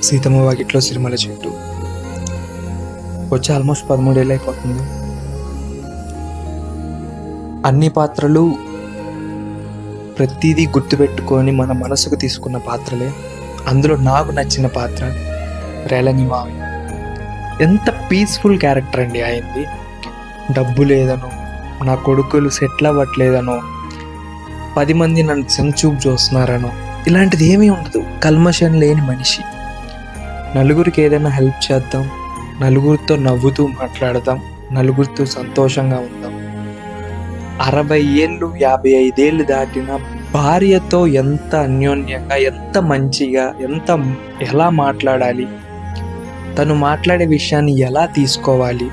సీతమ్మ వాకిట్లో సిరిమల చెట్టు వచ్చి ఆల్మోస్ట్ 13 ఏళ్ళు అయిపోతుంది. అన్ని పాత్రలు ప్రతిదీ గుర్తుపెట్టుకొని మన మనసుకు తీసుకున్న పాత్రలే. అందులో నాకు నచ్చిన పాత్ర రేలంగి మావయ్య. ఎంత పీస్ఫుల్ క్యారెక్టర్ అండి ఆయనది. డబ్బు లేదనో, నా కొడుకులు సెటిల్ అవ్వట్లేదనో, 10 మంది నన్ను చిన్నచూపు చూస్తున్నారనో ఇలాంటిది ఏమీ ఉండదు. కల్మషం లేని మనిషి. నలుగురికి ఏదైనా హెల్ప్ చేద్దాం, నలుగురితో నవ్వుతూ మాట్లాడదాం, నలుగురితో సంతోషంగా ఉందాం. 60 ఏళ్ళు 55 ఏళ్ళు దాటిన భార్యతో ఎంత అన్యోన్యంగా, ఎంత మంచిగా, ఎలా మాట్లాడాలి, తను మాట్లాడే విషయాన్ని ఎలా తీసుకోవాలి,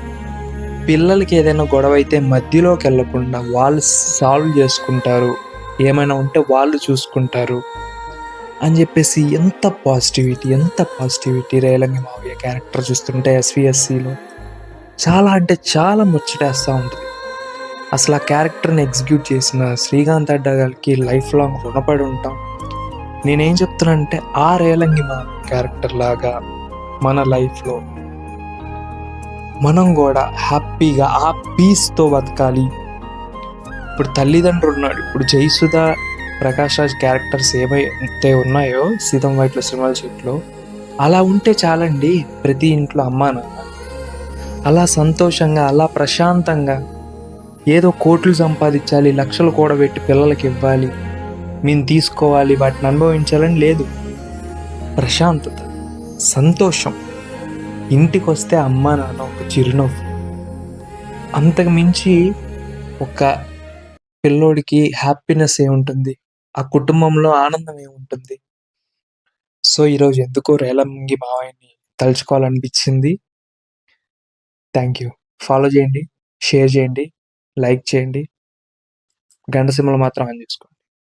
పిల్లలకి ఏదైనా గొడవ అయితే మధ్యలోకి వెళ్ళకుండా వాళ్ళు సాల్వ్ చేసుకుంటారు, ఏమైనా ఉంటే వాళ్ళు చూసుకుంటారు అని చెప్పేసి ఎంత పాజిటివిటీ రేలంగి మావయ్య క్యారెక్టర్ చూస్తుంటే ఎస్విఎస్సిలో చాలా అంటే చాలా ముచ్చటేస్తూ ఉంటుంది. అసలు ఆ క్యారెక్టర్ని ఎగ్జిక్యూట్ చేసిన శ్రీకాంత్ అడ్డా గారికి లైఫ్ లాంగ్ రుణపడి ఉంటాం. నేనేం చెప్తున్నానంటే ఆ రేలంగి మావయ్య క్యారెక్టర్ లాగా మన లైఫ్లో మనం కూడా హ్యాపీగా ఆ పీస్తో బతకాలి. ఇప్పుడు తల్లిదండ్రులు ఉన్నాడు, ఇప్పుడు జయసుధ, ప్రకాష్ రాజ్ క్యారెక్టర్స్ ఏమైతే ఉన్నాయో సీతమ్మ వాకిట్లో సిరిమల చెట్టులో, అలా ఉంటే చాలండి ప్రతి ఇంట్లో అమ్మా నాన్న. అలా సంతోషంగా, అలా ప్రశాంతంగా, ఏదో కోట్లు సంపాదించాలి, లక్షలు కూడబెట్టి పిల్లలకి ఇవ్వాలి, మేము తీసుకోవాలి, వాటిని అనుభవించాలని లేదు. ప్రశాంతత, సంతోషం. ఇంటికి వస్తే అమ్మా నాన్న ఒక చిరునవ్వు, అంతకు మించి ఒక పిల్లోడికి హ్యాపీనెస్ ఏముంటుంది, ఆ కుటుంబంలో ఆనందం ఏముంటుంది. సో ఈరోజు ఎందుకో రేలంగి మావయ్యని తలుచుకోవాలనిపించింది. Thank you. ఫాలో చేయండి, షేర్ చేయండి, లైక్ చేయండి, గంట సింబల్ మాత్రం ఆన్ చేసుకోండి.